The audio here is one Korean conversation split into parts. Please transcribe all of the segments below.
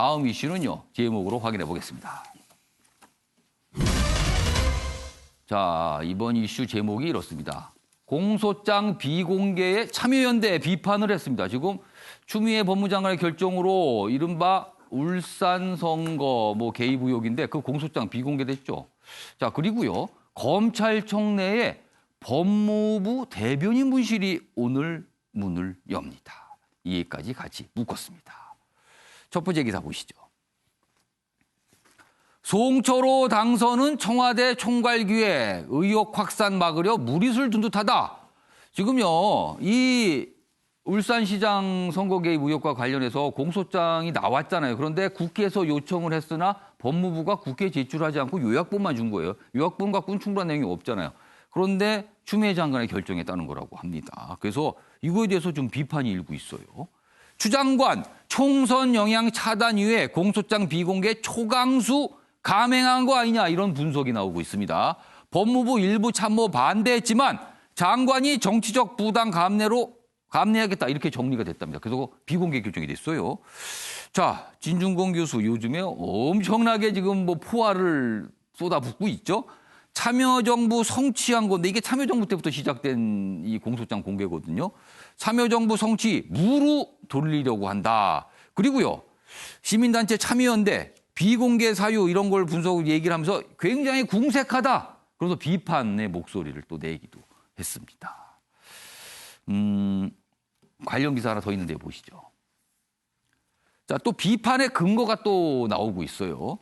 다음 이슈는요. 제목으로 확인해 보겠습니다. 자, 이번 이슈 제목이 이렇습니다. 공소장 비공개에 참여연대 비판을 했습니다. 지금 추미애 법무장관의 결정으로 이른바 울산 선거 개입 의혹인데 그 공소장 비공개됐죠. 자, 그리고요. 검찰청 내에 법무부 대변인 분실이 오늘 문을 엽니다. 이 얘기까지 같이 묶었습니다. 첫 번째 기사 보시죠. 송철호 당선은 청와대 총괄기획 의혹 확산 막으려 무리수를 둔 듯하다. 지금요, 이 울산시장 선거 개입 의혹과 관련해서 공소장이 나왔잖아요. 그런데 국회에서 요청을 했으나 법무부가 국회에 제출하지 않고 요약본만 준 거예요. 요약본 갖고는 충분한 내용이 없잖아요. 그런데 추미애 장관의 결정에 따른 거라고 합니다. 그래서 이거에 대해서 좀 비판이 일고 있어요. 추 장관 총선 영향 차단 이후에 공소장 비공개 초강수 감행한 거 아니냐 이런 분석이 나오고 있습니다. 법무부 일부 참모 반대했지만 장관이 정치적 부당 감내하겠다 이렇게 정리가 됐답니다. 그래서 비공개 결정이 됐어요. 자, 진중권 교수 요즘에 엄청나게 지금 포화를 쏟아붓고 있죠. 참여정부 성취한 건데 이게 참여정부 때부터 시작된 이 공소장 공개거든요. 참여정부 성취 무로 돌리려고 한다. 그리고요. 시민단체 참여연대 비공개 사유 이런 걸 얘기를 하면서 굉장히 궁색하다. 그래서 비판의 목소리를 또 내기도 했습니다. 관련 기사 하나 더 있는데 보시죠. 자, 또 비판의 근거가 또 나오고 있어요.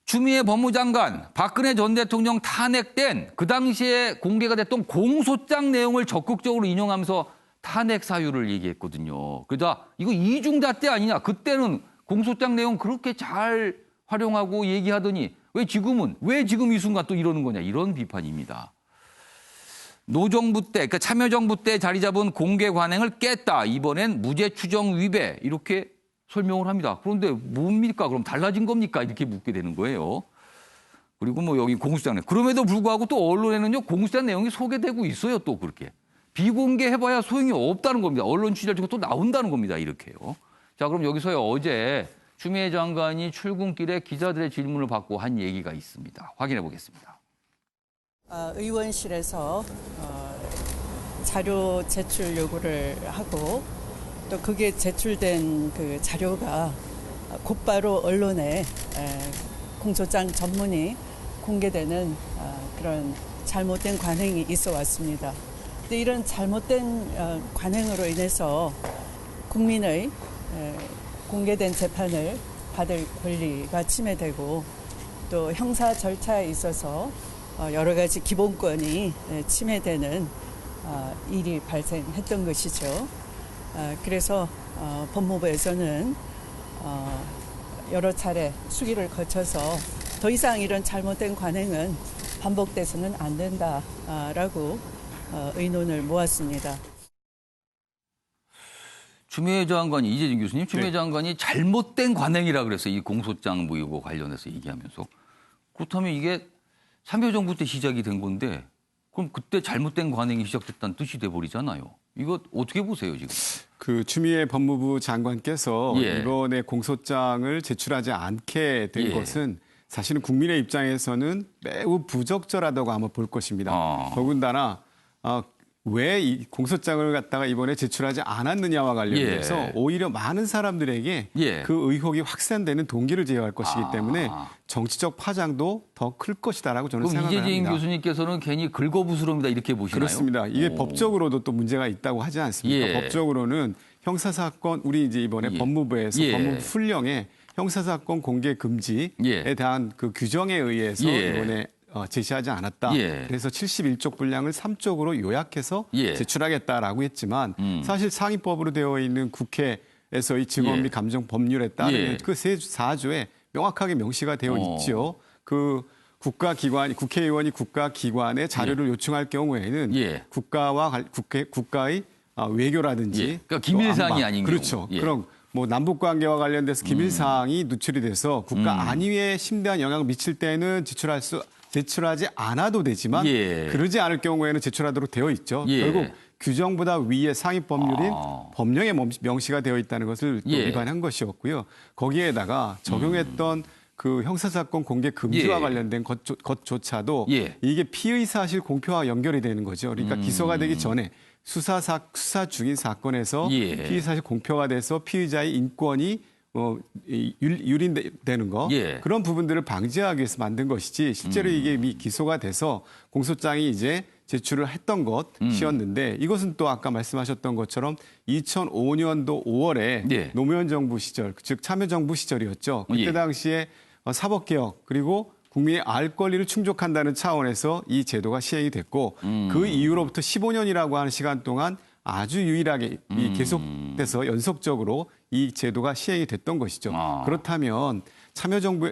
추미애 법무장관, 박근혜 전 대통령 탄핵된 그 당시에 공개가 됐던 공소장 내용을 적극적으로 인용하면서 탄핵 사유를 얘기했거든요. 그러다 이거 이중잣대 아니냐. 그때는 공소장 내용 그렇게 잘 활용하고 얘기하더니 왜 지금 이 순간 또 이러는 거냐. 이런 비판입니다. 노정부 때, 그러니까 참여정부 때 자리 잡은 공개 관행을 깼다. 이번엔 무죄 추정 위배 이렇게 설명을 합니다. 그런데 뭡니까? 그럼 달라진 겁니까? 이렇게 묻게 되는 거예요. 그리고 여기 공소장 내용. 그럼에도 불구하고 또 언론에는요, 공소장 내용이 소개되고 있어요. 또 그렇게. 비공개해봐야 소용이 없다는 겁니다. 언론 취재를 통해 또 나온다는 겁니다. 이렇게요. 자, 그럼 여기서요, 어제 추미애 장관이 출근길에 기자들의 질문을 받고 한 얘기가 있습니다. 확인해 보겠습니다. 의원실에서 자료 제출 요구를 하고 또 그게 제출된 그 자료가 곧바로 언론에 공소장 전문이 공개되는 그런 잘못된 관행이 있어 왔습니다. 근데 이런 잘못된 관행으로 인해서 국민의 공개된 재판을 받을 권리가 침해되고 또 형사 절차에 있어서 여러 가지 기본권이 침해되는 일이 발생했던 것이죠. 그래서 법무부에서는 여러 차례 수기를 거쳐서 더 이상 이런 잘못된 관행은 반복돼서는 안 된다라고 의논을 모았습니다. 추미애 장관이, 이재진 교수님, 추미애 장관이 잘못된 관행이라 그랬어요. 이 공소장 이거 관련해서 얘기하면서. 그렇다면 이게 참여정부 때 시작이 된 건데 그럼 그때 잘못된 관행이 시작됐다는 뜻이 돼버리잖아요. 이거 어떻게 보세요, 지금? 그 추미애 법무부 장관께서 이번에 공소장을 제출하지 않게 된 것은 사실은 국민의 입장에서는 매우 부적절하다고 아마 볼 것입니다. 더군다나 왜 이 공소장을 갖다가 이번에 제출하지 않았느냐와 관련해서 오히려 많은 사람들에게 그 의혹이 확산되는 동기를 제어할 것이기 때문에 정치적 파장도 더 클 것이다라고 저는 생각을 합니다. 이재진 교수님께서는 괜히 긁어부스럼이다 이렇게 보시나요? 그렇습니다. 이게 법적으로도 또 문제가 있다고 하지 않습니까? 법적으로는 형사사건 우리 이제 이번에 법무부에서 법무부 훈령에 형사사건 공개 금지에 대한 그 규정에 의해서 이번에 제시하지 않았다. 그래서 71쪽 분량을 3쪽으로 요약해서 제출하겠다라고 했지만 사실 상위법으로 되어 있는 국회에서의 증언 및 감정 법률에 따르면 그 세 4조에 명확하게 명시가 되어 있죠. 그 국회의원이 국가기관에 자료를 요청할 경우에는 국가의 외교라든지 그러니까 기밀사항이 아닌 경우. 그렇죠. 그럼 남북 관계와 관련돼서 기밀사항이 누출이 돼서 국가 안위에 심대한 영향을 미칠 때는 제출하지 않아도 되지만 그러지 않을 경우에는 제출하도록 되어 있죠. 결국 규정보다 위의 상위 법률인 법령에 명시가 되어 있다는 것을 또 위반한 것이었고요. 거기에다가 적용했던 그 형사사건 공개 금지와 관련된 것조차도 이게 피의 사실 공표와 연결이 되는 거죠. 그러니까 기소가 되기 전에 수사 중인 사건에서 피의 사실 공표가 돼서 피의자의 인권이 유린되는 거 그런 부분들을 방지하기 위해서 만든 것이지 실제로 이게 기소가 돼서 공소장이 이제 제출을 했던 것이었는데 이것은 또 아까 말씀하셨던 것처럼 2005년도 5월에 노무현 정부 시절 즉 참여정부 시절이었죠. 그때 당시에 사법개혁 그리고 국민의 알 권리를 충족한다는 차원에서 이 제도가 시행이 됐고 그 이후로부터 15년이라고 하는 시간 동안 아주 유일하게 계속돼서 연속적으로 이 제도가 시행이 됐던 것이죠. 그렇다면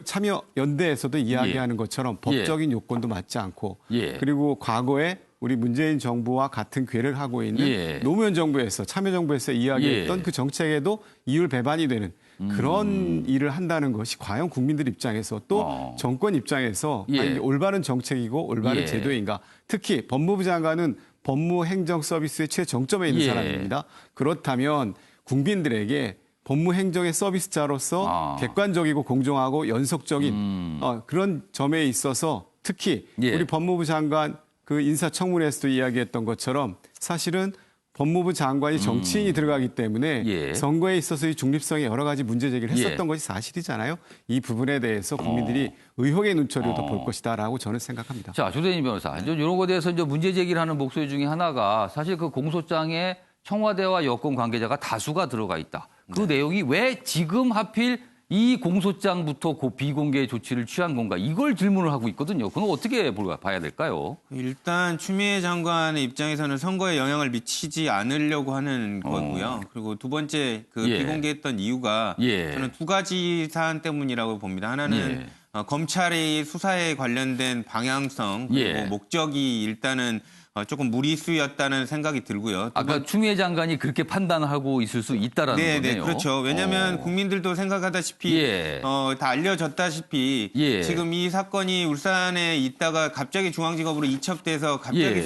참여연대에서도 이야기하는 것처럼 법적인 요건도 맞지 않고 그리고 과거에 우리 문재인 정부와 같은 궤를 하고 있는 노무현 정부에서 참여정부에서 이야기했던 그 정책에도 이율 배반이 되는 그런 일을 한다는 것이 과연 국민들 입장에서 또 정권 입장에서 이게 올바른 정책이고 올바른 제도인가. 특히 법무부 장관은 법무행정 서비스의 최정점에 있는 사람입니다. 그렇다면 국민들에게 법무행정의 서비스자로서 객관적이고 공정하고 연속적인 그런 점에 있어서 특히 우리 법무부 장관 그 인사청문회에서도 이야기했던 것처럼 사실은 법무부 장관이 정치인이 들어가기 때문에 선거에 있어서 이 중립성에 여러 가지 문제 제기를 했었던 것이 사실이잖아요. 이 부분에 대해서 국민들이 의혹의 눈초리로 더 볼 것이다라고 저는 생각합니다. 자, 조대진 변호사. 이제 이런 것에 대해서 이제 문제 제기를 하는 목소리 중에 하나가 사실 그 공소장에 청와대와 여권 관계자가 다수가 들어가 있다. 그 내용이 왜 지금 하필 이 공소장부터 비공개 조치를 취한 건가? 이걸 질문을 하고 있거든요. 그건 어떻게 봐야 될까요? 일단 추미애 장관의 입장에서는 선거에 영향을 미치지 않으려고 하는 거고요. 그리고 두 번째 비공개했던 이유가 저는 두 가지 사안 때문이라고 봅니다. 하나는 검찰의 수사에 관련된 방향성 그리고 목적이 일단은 조금 무리수였다는 생각이 들고요. 아까 추미애 장관이 그렇게 판단하고 있을 수 있다라는 거네요. 네, 그렇죠. 왜냐하면 국민들도 생각하다시피 다 알려졌다시피 지금 이 사건이 울산에 있다가 갑자기 중앙지검으로 이첩돼서 갑자기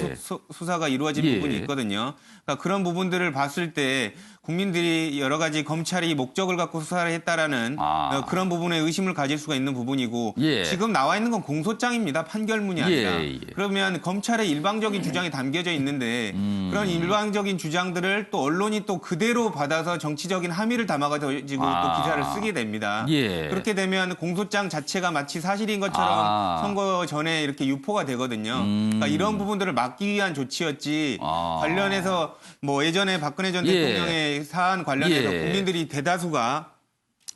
수사가 이루어진 부분이 있거든요. 그러니까 그런 부분들을 봤을 때 국민들이 여러 가지 검찰이 목적을 갖고 수사를 했다라는 그런 부분에 의심을 가질 수가 있는 부분이고 지금 나와 있는 건 공소장입니다. 판결문이 아니라. 그러면 검찰의 일방적인 주장이 담겨져 있는데 그런 일방적인 주장들을 또 언론이 또 그대로 받아서 정치적인 함의를 담아가지고 또 기사를 쓰게 됩니다. 그렇게 되면 공소장 자체가 마치 사실인 것처럼 선거 전에 이렇게 유포가 되거든요. 그러니까 이런 부분들을 막기 위한 조치였지 관련해서 뭐 예전에 박근혜 전 대통령의 사안 관련해서 국민들이 대다수가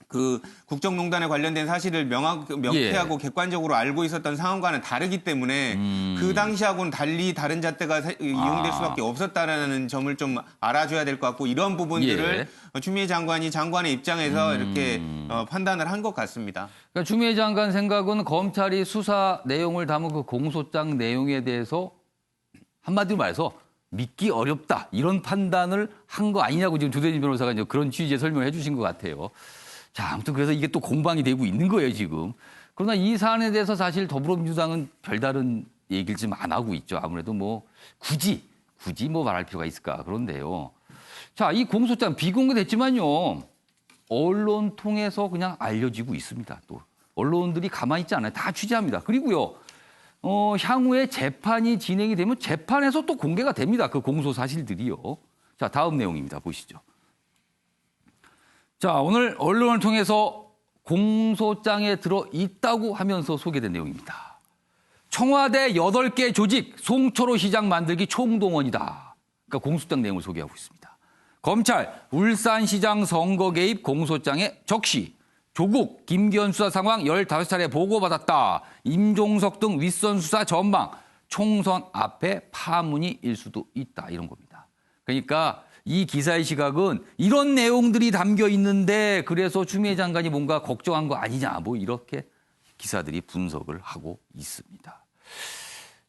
그 국정농단에 관련된 사실을 명쾌하고 객관적으로 알고 있었던 상황과는 다르기 때문에 그 당시하고는 달리 다른 잣대가 이용될 수밖에 없었다는 점을 좀 알아줘야 될 것 같고 이런 부분들을 추미애 장관이 장관의 입장에서 이렇게 판단을 한 것 같습니다. 그러니까 추미애 장관 생각은 검찰이 수사 내용을 담은 그 공소장 내용에 대해서 한마디로 말해서 믿기 어렵다 이런 판단을 한 거 아니냐고 지금 조대진 변호사가 이제 그런 취지의 설명을 해주신 것 같아요. 자, 아무튼 그래서 이게 또 공방이 되고 있는 거예요 지금. 그러나 이 사안에 대해서 사실 더불어민주당은 별다른 얘기를 좀 안 하고 있죠. 아무래도 뭐 굳이 뭐 말할 필요가 있을까 그런데요. 자, 이 공소장 비공개됐지만요. 언론 통해서 그냥 알려지고 있습니다. 또 언론들이 가만히 있지 않아요. 다 취재합니다. 그리고요. 향후에 재판이 진행이 되면 재판에서 또 공개가 됩니다. 그 공소 사실들이요. 자, 다음 내용입니다. 보시죠. 자, 오늘 언론을 통해서 공소장에 들어 있다고 하면서 소개된 내용입니다. 청와대 8개 조직 송철호 시장 만들기 총동원이다. 그러니까 공소장 내용을 소개하고 있습니다. 검찰 울산시장 선거 개입 공소장에 적시. 조국, 김기현 수사 상황 15차례 보고받았다. 임종석 등 윗선 수사 전망. 총선 앞에 파문이 일 수도 있다. 이런 겁니다. 그러니까 이 기사의 시각은 이런 내용들이 담겨 있는데 그래서 추미애 장관이 뭔가 걱정한 거 아니냐. 뭐 이렇게 기사들이 분석을 하고 있습니다.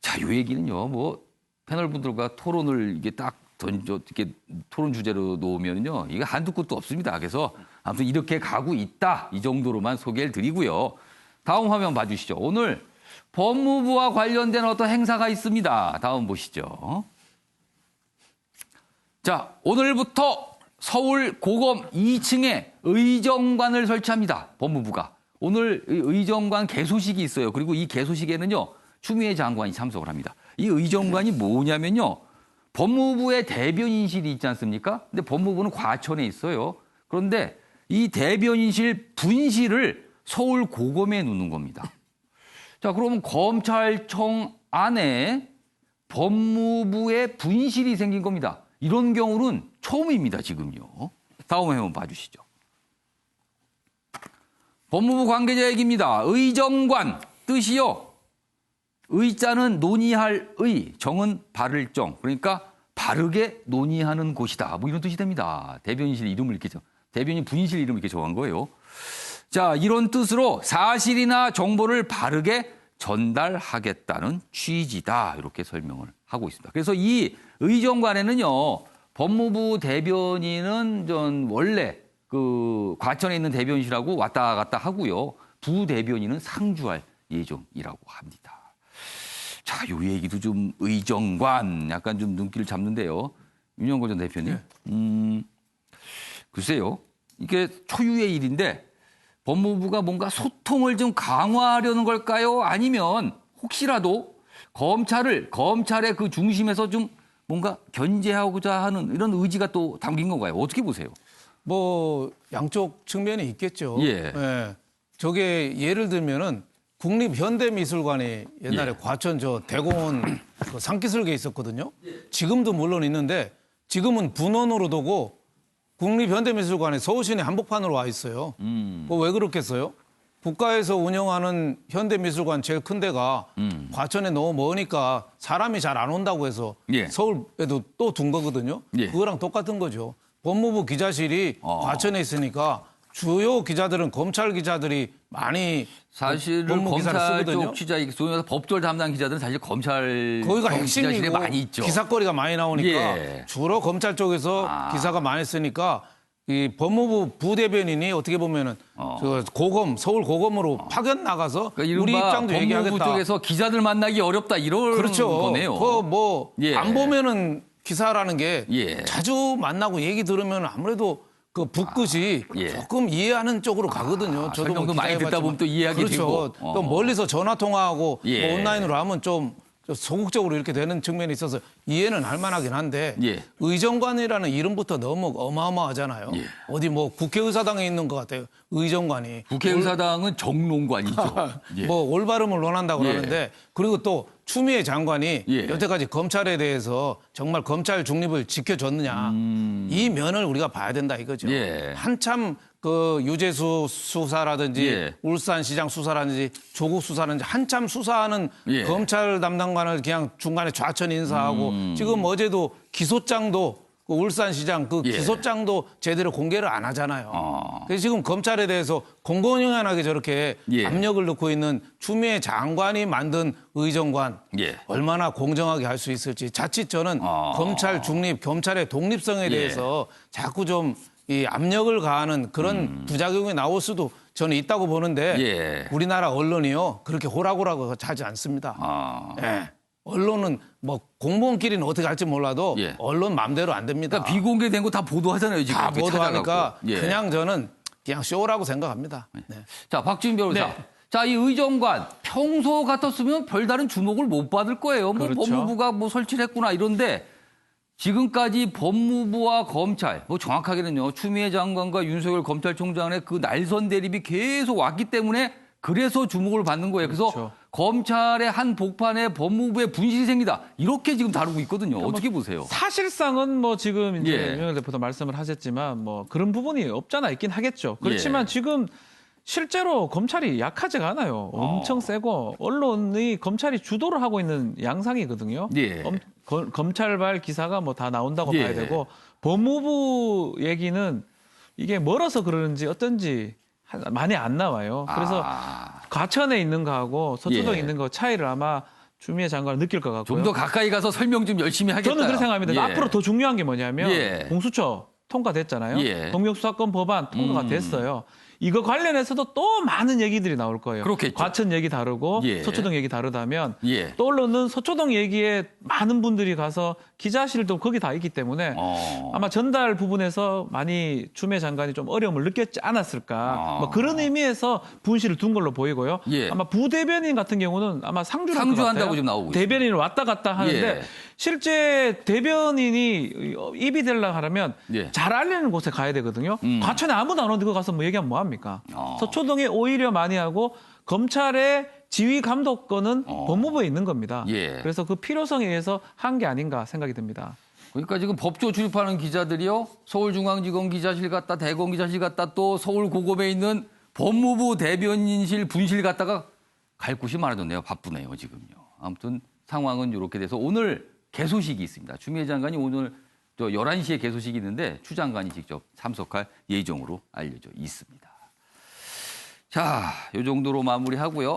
자, 이 얘기는요. 뭐 패널 분들과 토론을 이게 딱 이렇게 토론 주제로 놓으면요. 이게 한두 끝도 없습니다. 그래서 아무튼 이렇게 가고 있다. 이 정도로만 소개를 드리고요. 다음 화면 봐주시죠. 오늘 법무부와 관련된 어떤 행사가 있습니다. 다음 보시죠. 자, 오늘부터 서울 고검 2층에 의정관을 설치합니다. 법무부가. 오늘 의정관 개소식이 있어요. 그리고 이 개소식에는요, 추미애 장관이 참석을 합니다. 이 의정관이 뭐냐면요, 법무부의 대변인실이 있지 않습니까? 근데 법무부는 과천에 있어요. 그런데 이 대변인실 분실을 서울 고검에 놓는 겁니다. 자, 그러면 검찰청 안에 법무부의 분실이 생긴 겁니다. 이런 경우는 처음입니다, 지금요. 다음 한번 봐주시죠. 법무부 관계자 얘기입니다. 의정관, 뜻이요. 의자는 논의할 의, 정은 바를 정. 그러니까 바르게 논의하는 곳이다. 뭐 이런 뜻이 됩니다. 대변인실 이름을 이렇게 대변인 분실 이름을 이렇게 정한 거예요. 자, 이런 뜻으로 사실이나 정보를 바르게 전달하겠다는 취지다. 이렇게 설명을 하고 있습니다. 그래서 이 의정관에는요, 법무부 대변인은 전 원래 그 과천에 있는 대변인실하고 왔다 갔다 하고요. 부대변인은 상주할 예정이라고 합니다. 자, 요 얘기도 좀 의정관 약간 좀 눈길을 잡는데요. 윤영거 전 대표님. 글쎄요. 이게 초유의 일인데 법무부가 뭔가 소통을 좀 강화하려는 걸까요? 아니면 혹시라도 검찰의 그 중심에서 좀 뭔가 견제하고자 하는 이런 의지가 또 담긴 건가요? 어떻게 보세요? 뭐 양쪽 측면이 있겠죠. 예. 예. 저게 예를 들면은 국립현대미술관이 옛날에 과천 저 대공원 그 산기슭에 있었거든요. 지금도 물론 있는데 지금은 분원으로 두고 국립현대미술관이 서울시내 한복판으로 와 있어요. 뭐 왜 그렇겠어요? 국가에서 운영하는 현대미술관 제일 큰 데가 과천에 너무 머니까 사람이 잘 안 온다고 해서 예. 서울에도 또 둔 거거든요. 예. 그거랑 똑같은 거죠. 법무부 기자실이 과천에 있으니까 주요 기자들은 검찰 기자들이 많이 사실은 법무 기사를 검찰 쓰거든요. 쪽 기자, 소위 말해서 법조를 담당 기자들은 사실 검찰 거기가 기자실에 핵심이고 많이 있죠. 기사거리가 많이 나오니까 예. 주로 검찰 쪽에서 기사가 많이 쓰니까 이 법무부 부대변인이 어떻게 보면은 저 고검 서울 고검으로 파견 나가서 그러니까 우리 이른바 입장도 법무부 얘기하겠다. 쪽에서 기자들 만나기 어렵다 이런 그렇죠. 거네요. 그 뭐 예. 안 보면은 기사라는 게 예. 자주 만나고 얘기 들으면 아무래도 그 붓끝이 예. 조금 이해하는 쪽으로 가거든요. 저도 설명도 뭐 많이 듣다 기자해봤지만. 보면 또 이해하게 그렇죠. 되고. 또 멀리서 전화 통화하고 예. 뭐 온라인으로 하면 좀 소극적으로 이렇게 되는 측면이 있어서 이해는 할 만하긴 한데 예. 의정관이라는 이름부터 너무 어마어마하잖아요. 예. 어디 뭐 국회의사당에 있는 것 같아요. 의정관이. 국회의사당은 정론관이죠. 예. 뭐 올바름을 논한다고 예. 그러는데 그리고 또 추미애 장관이 예. 여태까지 검찰에 대해서 정말 검찰 중립을 지켜줬느냐 이 면을 우리가 봐야 된다 이거죠. 예. 한참 그 유재수 수사라든지 예. 울산시장 수사라든지 조국 수사라든지 한참 수사하는 예. 검찰 담당관을 그냥 중간에 좌천 인사하고 지금 어제도 기소장도 그 울산시장 그 예. 기소장도 제대로 공개를 안 하잖아요. 그래서 지금 검찰에 대해서 공공연하게 저렇게 예. 압력을 넣고 있는 추미애 장관이 만든 의정관 예. 얼마나 공정하게 할 수 있을지 자칫 저는 검찰 중립, 검찰의 독립성에 예. 대해서 자꾸 좀 이 압력을 가하는 그런 부작용이 나올 수도 저는 있다고 보는데 예. 우리나라 언론이요 그렇게 호락호락 하지 않습니다. 예. 언론은 뭐 공무원끼리는 어떻게 할지 몰라도 예. 언론 마음대로 안 됩니다. 그러니까 비공개된 거 다 보도하잖아요. 지금 다 이렇게 보도하니까 찾아갖고. 예. 그냥 저는 그냥 쇼라고 생각합니다. 네. 자, 박주민 변호사. 네. 자, 이 의정관 평소 같았으면 별다른 주목을 못 받을 거예요. 뭐 그렇죠. 법무부가 뭐 설치를 했구나 이런데 지금까지 법무부와 검찰, 뭐 정확하게는요, 추미애 장관과 윤석열 검찰총장의 그 날선 대립이 계속 왔기 때문에 그래서 주목을 받는 거예요. 그래서 그렇죠. 검찰의 한 복판에 법무부의 분실이 생기다. 이렇게 지금 다루고 있거든요. 어떻게 보세요? 사실상은 뭐 지금 이제 예. 윤석열 대표도 말씀을 하셨지만 뭐 그런 부분이 없잖아 있긴 하겠죠. 그렇지만 예. 지금 실제로 검찰이 약하지가 않아요. 엄청 세고 언론이 검찰이 주도를 하고 있는 양상이거든요. 예. 검찰발 기사가 뭐 다 나온다고 예. 봐야 되고 법무부 얘기는 이게 멀어서 그러는지 어떤지 많이 안 나와요. 그래서 과천에 있는 거하고 서초동에 예. 있는 거 차이를 아마 추미애 장관은 느낄 것 같고요. 좀 더 가까이 가서 설명 좀 열심히 하겠다. 저는 그렇게 생각합니다. 예. 앞으로 더 중요한 게 뭐냐면 예. 공수처 통과됐잖아요. 예. 검경수사권 법안 통과가 됐어요. 이거 관련해서도 또 많은 얘기들이 나올 거예요. 그렇겠죠. 과천 얘기 다르고 예. 서초동 얘기 다르다면 예. 또 언론은 서초동 얘기에 많은 분들이 가서 기자실도 거기 다 있기 때문에 아마 전달 부분에서 많이 추미애 장관이 좀 어려움을 느꼈지 않았을까. 뭐 그런 의미에서 분실을 둔 걸로 보이고요. 예. 아마 부대변인 같은 경우는 아마 상주한다고 상주한다고 지금 나오고 있습니다. 대변인을 왔다 갔다 하는데 예. 실제 대변인이 입이 되려고 하려면 예. 잘 알리는 곳에 가야 되거든요. 과천에 아무도 안 오는데 그거 가서 뭐 얘기하면 뭐 합니까? 서초동에 오히려 많이 하고 검찰의 지휘 감독권은 법무부에 있는 겁니다. 예. 그래서 그 필요성에 의해서 한 게 아닌가 생각이 듭니다. 그러니까 지금 법조 출입하는 기자들이요. 서울중앙지검 기자실 갔다 대검 기자실 갔다 또 서울고검에 있는 법무부 대변인실 분실 갔다가 갈 곳이 많아졌네요. 바쁘네요, 지금요. 아무튼 상황은 이렇게 돼서 오늘 개소식이 있습니다. 추미애 장관이 오늘 11시에 개소식이 있는데 추 장관이 직접 참석할 예정으로 알려져 있습니다. 자, 이 정도로 마무리하고요.